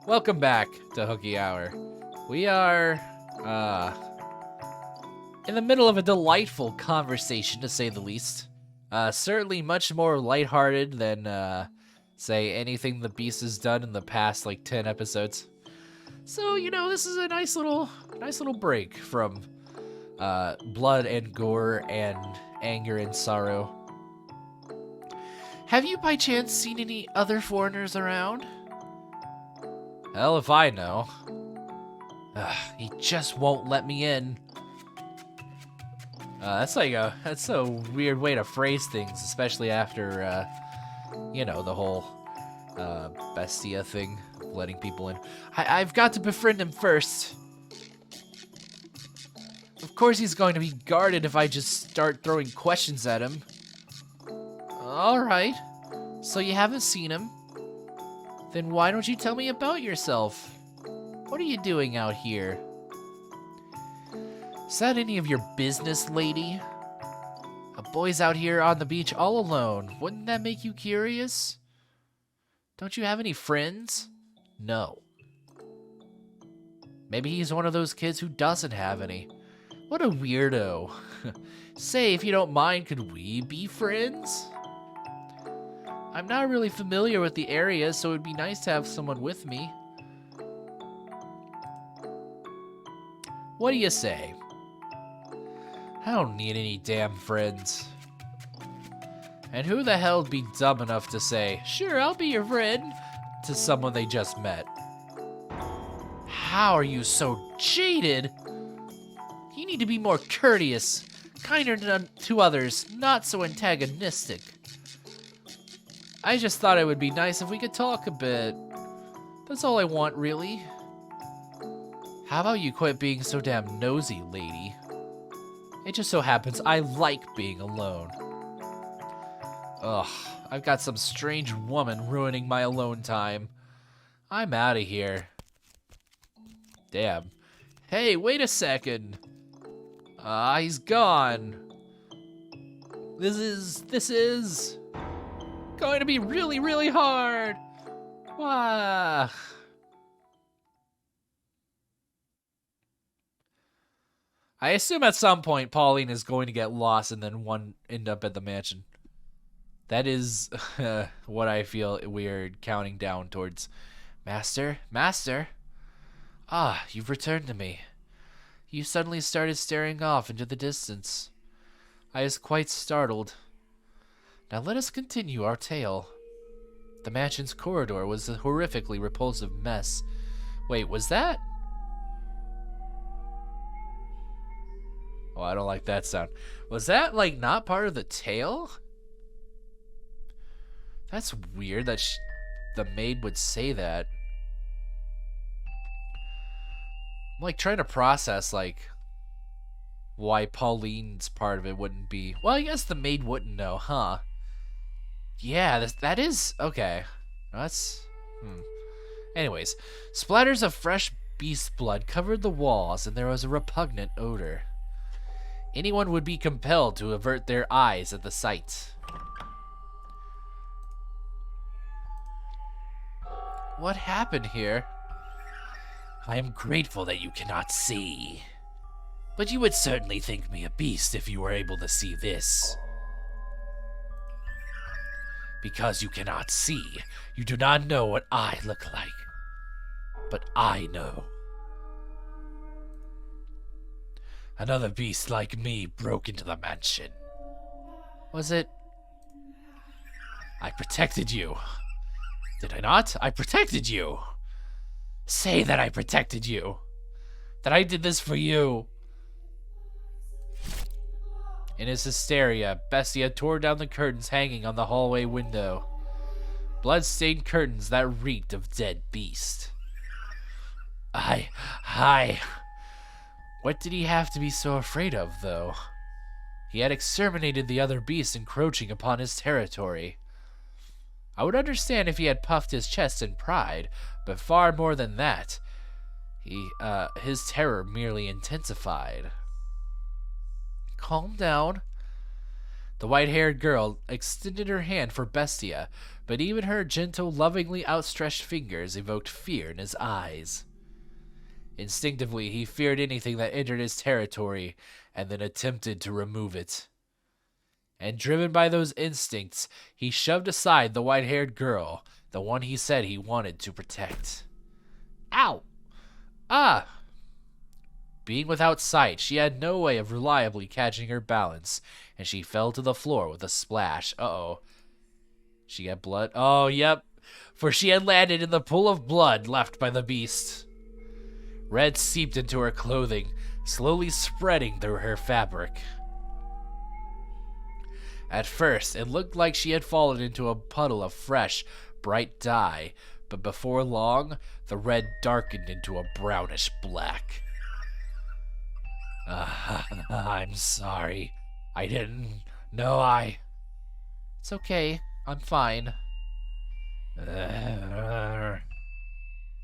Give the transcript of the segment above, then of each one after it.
Welcome back to Hooky Hour. We are, in the middle of a delightful conversation, to say the least. Certainly much more lighthearted than, say, anything the Beast has done in the past, 10 episodes. So, this is a nice little break from, blood and gore and anger and sorrow. Have you by chance seen any other foreigners around? Hell if I know. He just won't let me in. That's a weird way to phrase things, especially after, the whole, bestia thing, letting people in. I've got to befriend him first. Of course he's going to be guarded if I just start throwing questions at him. Alright, so you haven't seen him? Then why don't you tell me about yourself? What are you doing out here? Is that any of your business, lady? A boy's out here on the beach all alone. Wouldn't that make you curious? Don't you have any friends? No. Maybe he's one of those kids who doesn't have any. What a weirdo. Say, if you don't mind, could we be friends? I'm not really familiar with the area, so it'd be nice to have someone with me. What do you say? I don't need any damn friends. And who the hell'd be dumb enough to say, sure, I'll be your friend, to someone they just met? How are you so jaded? You need to be more courteous, kinder to others, not so antagonistic. I just thought it would be nice if we could talk a bit. That's all I want, really. How about you quit being so damn nosy, lady? It just so happens I like being alone. Ugh, I've got some strange woman ruining my alone time. I'm out of here. Damn. Hey, wait a second. He's gone. This is going to be really, really hard. Wah. I assume at some point Pauline is going to get lost and then end up at the mansion. That is what I feel weird counting down towards. Master? Master? Ah, you've returned to me. You suddenly started staring off into the distance. I was quite startled. Now let us continue our tale. The mansion's corridor was a horrifically repulsive mess. Wait, was that? Oh, I don't like that sound. Was that, not part of the tale? That's weird that the maid would say that. I'm, trying to process, why Pauline's part of it wouldn't be... Well, I guess the maid wouldn't know, huh? Yeah, that is... Okay. That's... Anyways, splatters of fresh beast blood covered the walls, and there was a repugnant odor. Anyone would be compelled to avert their eyes at the sight. What happened here? I am grateful that you cannot see. But you would certainly think me a beast if you were able to see this. Because you cannot see, you do not know what I look like. But I know. Another beast like me broke into the mansion. Was it? I protected you. Did I not? I protected you. Say that I protected you. That I did this for you. In his hysteria, Bestia tore down the curtains hanging on the hallway window. Blood-stained curtains that reeked of dead beast. What did he have to be so afraid of, though? He had exterminated the other beasts encroaching upon his territory. I would understand if he had puffed his chest in pride, but far more than that. His terror merely intensified. Calm down. The white-haired girl extended her hand for Bestia, but even her gentle, lovingly outstretched fingers evoked fear in his eyes. Instinctively, he feared anything that entered his territory and then attempted to remove it. And driven by those instincts, he shoved aside the white-haired girl, the one he said he wanted to protect. Ow! Ah! Being without sight, she had no way of reliably catching her balance, and she fell to the floor with a splash. Uh-oh. She got blood? Oh, yep. For she had landed in the pool of blood left by the beast. Red seeped into her clothing, slowly spreading through her fabric. At first, it looked like she had fallen into a puddle of fresh, bright dye, but before long, the red darkened into a brownish black. I'm sorry. I didn't know It's okay. I'm fine.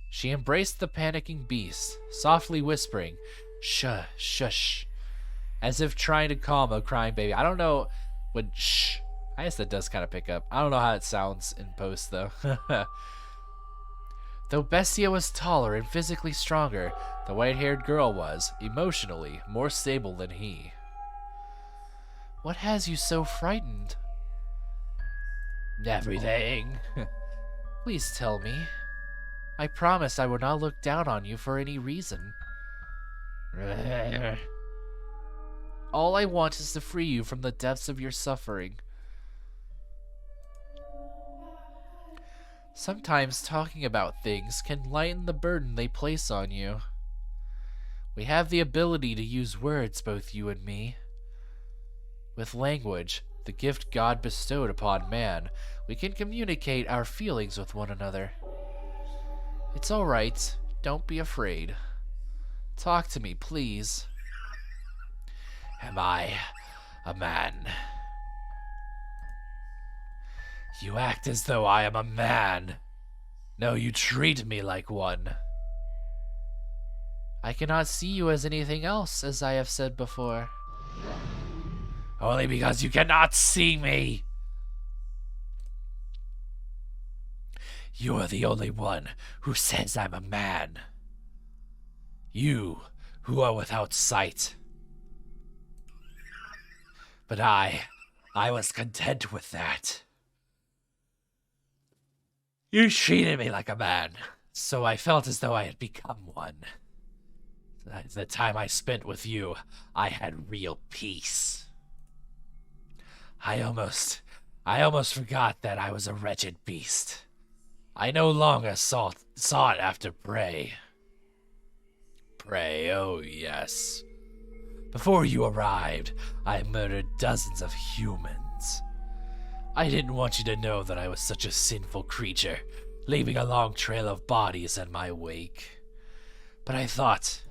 She embraced the panicking beast, softly whispering, "Shush, shush," as if trying to calm a crying baby. I don't know what shh. I guess that does kind of pick up. I don't know how it sounds in post, though. Though Bestia was taller and physically stronger, the white-haired girl was, emotionally, more stable than he. What has you so frightened? Everything. Please tell me. I promise I will not look down on you for any reason. All I want is to free you from the depths of your suffering. Sometimes talking about things can lighten the burden they place on you. We have the ability to use words, both you and me. With language, the gift God bestowed upon man, we can communicate our feelings with one another. It's all right. Don't be afraid. Talk to me, please. Am I a man? You act as though I am a man. No, you treat me like one. I cannot see you as anything else, as I have said before. Only because you cannot see me. You are the only one who says I'm a man. You, who are without sight. But I was content with that. You treated me like a man, so I felt as though I had become one. The time I spent with you, I had real peace. I almost forgot that I was a wretched beast. I no longer sought after prey. Prey, oh yes. Before you arrived, I murdered dozens of humans. I didn't want you to know that I was such a sinful creature, leaving a long trail of bodies in my wake. But I thought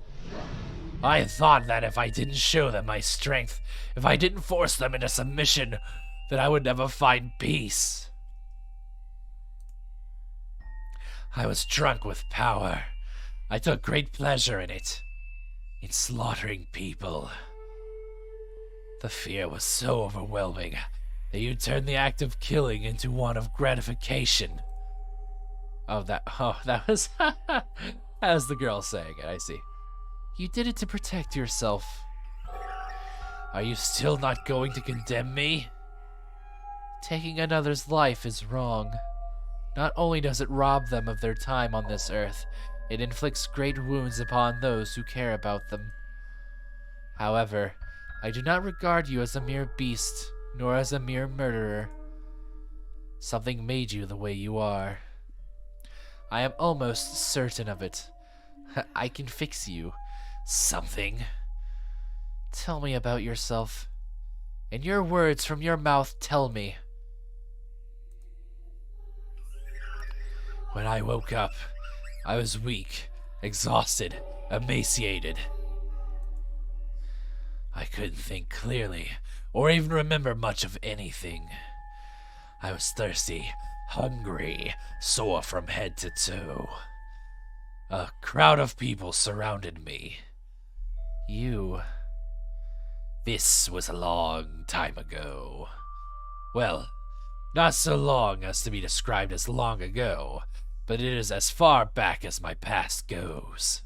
that if I didn't show them my strength, if I didn't force them into submission, that I would never find peace. I was drunk with power. I took great pleasure in it, in slaughtering people. The fear was so overwhelming that you turned the act of killing into one of gratification. That was that was the girl saying it, I see. You did it to protect yourself. Are you still not going to condemn me? Taking another's life is wrong. Not only does it rob them of their time on this earth, it inflicts great wounds upon those who care about them. However, I do not regard you as a mere beast, nor as a mere murderer. Something made you the way you are. I am almost certain of it. I can fix you. Something? Tell me about yourself. In your words from your mouth, tell me. When I woke up, I was weak, exhausted, emaciated. I couldn't think clearly, or even remember much of anything. I was thirsty, hungry, sore from head to toe. A crowd of people surrounded me. You. This was a long time ago. Well, not so long as to be described as long ago, but it is as far back as my past goes.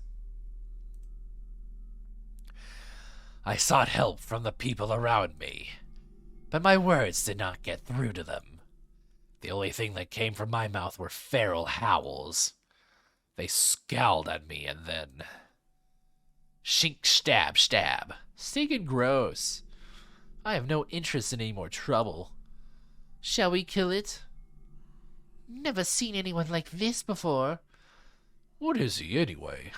I sought help from the people around me, but my words did not get through to them. The only thing that came from my mouth were feral howls. They scowled at me and then... shink, stab, stab. Stinking gross. I have no interest in any more trouble. Shall we kill it? Never seen anyone like this before. What is he anyway?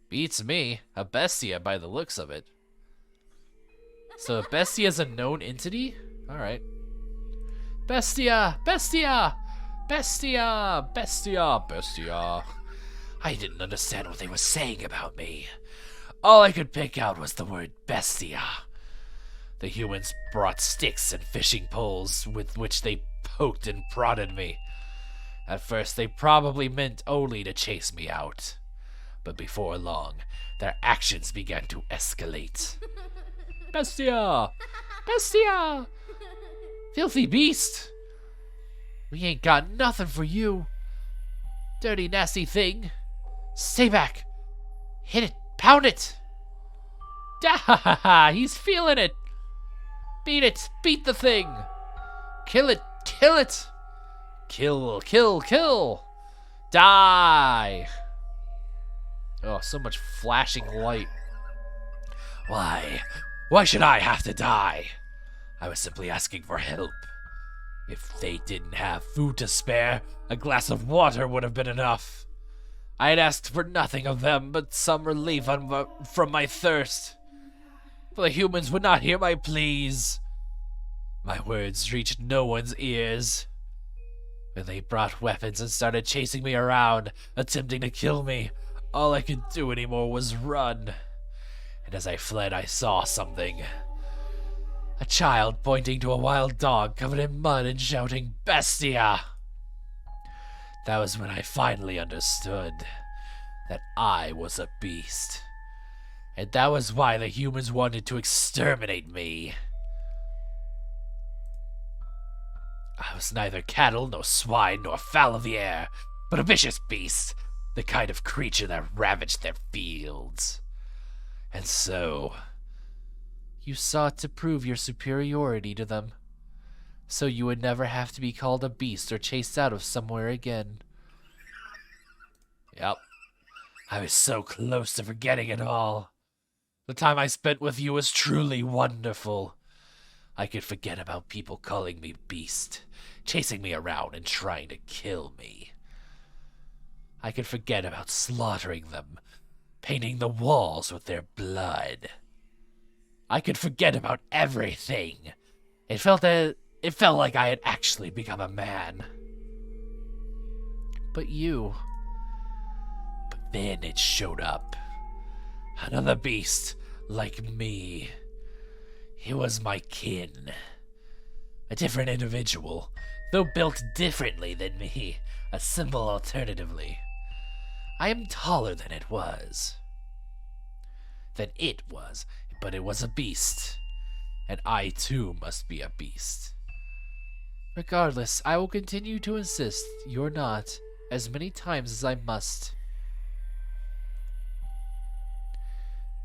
Beats me. A bestia by the looks of it. So a bestia is a known entity? Alright. Bestia! Bestia! Bestia! Bestia! Bestia! I didn't understand what they were saying about me. All I could pick out was the word bestia. The humans brought sticks and fishing poles with which they poked and prodded me. At first they probably meant only to chase me out. But before long, their actions began to escalate. Bestia! Bestia! Filthy beast! We ain't got nothing for you. Dirty, nasty thing. Stay back. Hit it. Pound it. Da! He's feeling it. Beat it. Beat the thing. Kill it. Kill it. Kill, kill, kill. Die. Oh, so much flashing light. Why? Why should I have to die? I was simply asking for help. If they didn't have food to spare, a glass of water would have been enough. I had asked for nothing of them but some relief from my thirst. But the humans would not hear my pleas. My words reached no one's ears. When they brought weapons and started chasing me around, attempting to kill me, all I could do anymore was run. And as I fled, I saw something. A child pointing to a wild dog covered in mud and shouting, "Bestia!" That was when I finally understood that I was a beast. And that was why the humans wanted to exterminate me. I was neither cattle, nor swine, nor fowl of the air, but a vicious beast, the kind of creature that ravaged their fields. And so, you sought to prove your superiority to them, so you would never have to be called a beast or chased out of somewhere again. Yep. I was so close to forgetting it all. The time I spent with you was truly wonderful. I could forget about people calling me beast, chasing me around and trying to kill me. I could forget about slaughtering them, painting the walls with their blood. I could forget about everything. It felt like I had actually become a man. But then it showed up. Another beast like me. He was my kin. A different individual, though built differently than me, a symbol alternatively. I am taller than it was. But it was a beast. And I too must be a beast. Regardless, I will continue to insist you're not, as many times as I must.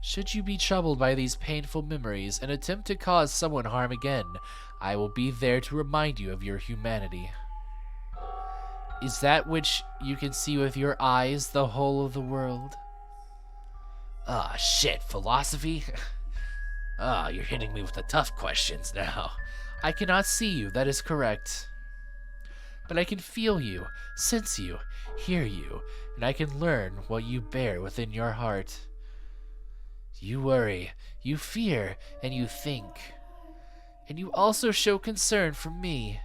Should you be troubled by these painful memories and attempt to cause someone harm again, I will be there to remind you of your humanity. Is that which you can see with your eyes the whole of the world? Ah, shit, philosophy? You're hitting me with the tough questions now. I cannot see you, that is correct. But I can feel you, sense you, hear you, and I can learn what you bear within your heart. You worry, you fear, and you think. And you also show concern for me.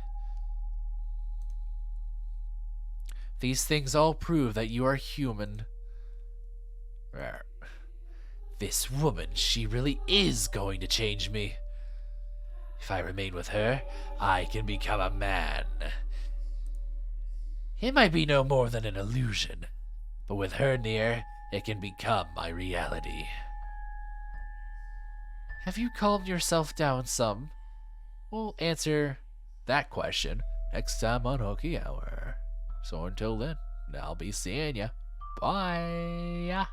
These things all prove that you are human. This woman, she really is going to change me. If I remain with her, I can become a man. It might be no more than an illusion, but with her near, it can become my reality. Have you calmed yourself down some? We'll answer that question next time on Hooky Hour. So until then, I'll be seeing ya. Bye.